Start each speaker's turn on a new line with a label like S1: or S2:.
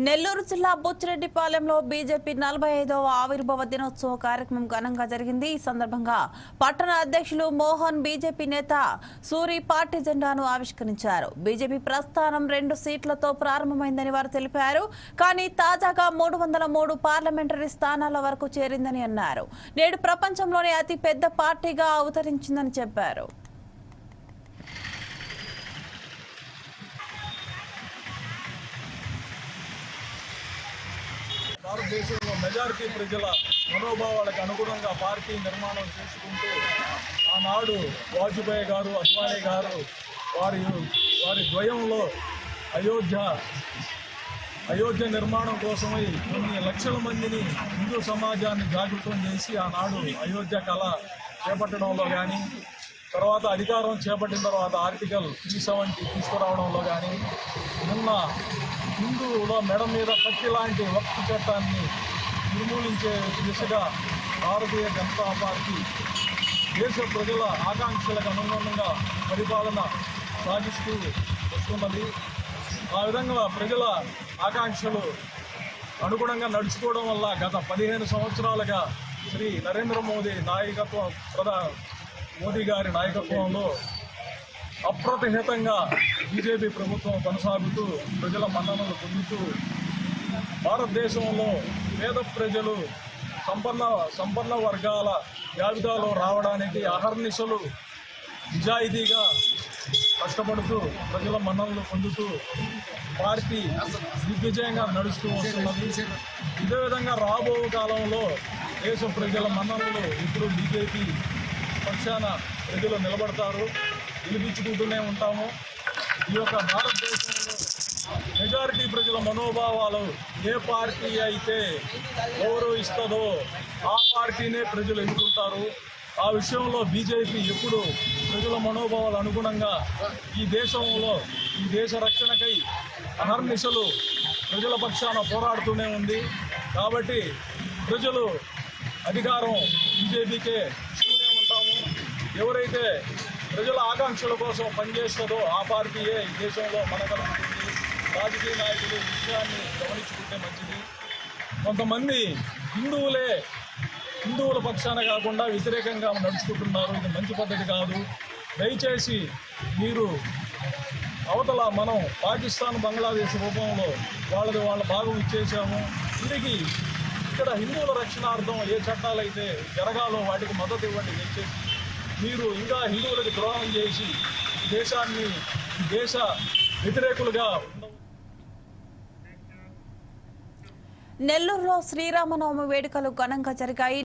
S1: నెల్లూరు జిల్లా బుచ్చిరెడ్డిపాలెంలో బీజేపీ 45వ ఆవిర్భావ దినోత్సవ కార్యక్రమం ఘనంగా జరిగింది. ఈ సందర్భంగా పట్టణ అధ్యక్షులు మోహన్, బీజేపీ నేత సూరి పార్టీ జెండాను ఆవిష్కరించారు. బీజేపీ ప్రస్థానం 2 సీట్లతో ప్రారంభమైందని వారు తెలిపారు. కానీ తాజాగా 303 పార్లమెంటరీ స్థానాల వరకు చేరిందని అన్నారు. నేడు ప్రపంచంలోనే అతి పెద్ద పార్టీగా అవతరించిందని చెప్పారు.
S2: భారతదేశంలో మెజారిటీ ప్రజల మనోభావాలకు అనుగుణంగా పార్టీ నిర్మాణం చేసుకుంటూ ఆనాడు వాజ్పేయి గారు, అద్వానీ గారు వారి ద్వయంలో అయోధ్య నిర్మాణం కోసమై కొన్ని లక్షల మందిని హిందూ సమాజాన్ని జాగృతం చేసి ఆనాడు అయోధ్య కళ చేపట్టడంలో కానీ, తర్వాత అధికారం చేపట్టిన తర్వాత ఆర్టికల్ 370 తీసుకురావడంలో కానీ, నిన్న హిందువుల మెడ మీద కత్తి లాంటి వక్ఫ్ చట్టాన్ని నిర్మూలించే దిశగా భారతీయ జనతా పార్టీ దేశ ప్రజల ఆకాంక్షలకు అనుగుణంగా పరిపాలన సాగిస్తూ వస్తున్నది. ఆ విధంగా ప్రజల ఆకాంక్షలు అనుగుణంగా నడుచుకోవడం వల్ల గత 15 సంవత్సరాలుగా శ్రీ నరేంద్ర మోదీ మోదీ గారి నాయకత్వంలో అప్రతిహితంగా బీజేపీ ప్రభుత్వం కొనసాగుతూ ప్రజల మన్ననలు పొందుతూ భారతదేశంలో పేద ప్రజలు సంపన్న వర్గాల జాబితాలో రావడానికి అహర్నిశలు నిజాయితీగా కష్టపడుతూ ప్రజల మన్ననలు పొందుతూ పార్టీ దిగ్విజయంగా నడుస్తూ వస్తున్నది. ఇదే విధంగా రాబో కాలంలో దేశ ప్రజల మన్ననలు ఇప్పుడు బీజేపీ పక్షాన ప్రజలు నిలబడతారు, గెలిపించుకుంటూనే ఉంటాము. ఈ యొక్క భారతదేశంలో మెజారిటీ ప్రజల మనోభావాలు ఏ పార్టీ అయితే గౌరవిస్తుందో ఆ పార్టీనే ప్రజలు ఎన్నుకుంటారు. ఆ విషయంలో బీజేపీ ఎప్పుడు ప్రజల మనోభావాలు అనుగుణంగా ఈ దేశ రక్షణకై అహర్నిశలు ప్రజల పక్షాన పోరాడుతూనే ఉంది. కాబట్టి ప్రజలు అధికారం బీజేపీకే ఇస్తూనే ఉంటాము. ఎవరైతే ప్రజల ఆకాంక్షల కోసం పనిచేస్తుందో ఆ పార్టీయే ఈ దేశంలో మనగలుగుతుంది. రాజకీయ నాయకులు ఈ విషయాన్ని గమనించుకుంటే మంచిది. కొంతమంది హిందువుల పక్షాన కాకుండా వ్యతిరేకంగా నడుచుకుంటున్నారు. ఇది మంచి పద్ధతి కాదు. దయచేసి మీరు అవతల మనం పాకిస్తాన్, బంగ్లాదేశ్ రూపంలో వాళ్ళ భాగం ఇచ్చేసాము. తిరిగి ఇక్కడ హిందువుల రక్షణార్థం ఏ చట్టాలు అయితే జరగాలో వాటికి మద్దతు ఇవ్వండి. దయచేసి మీరు ఇంకా హిందువులకు ద్రోహం చేసి దేశ వ్యతిరేకులుగా.
S1: నెల్లూరులో శ్రీరామనవమి వేడుకలు ఘనంగా జరిగాయి.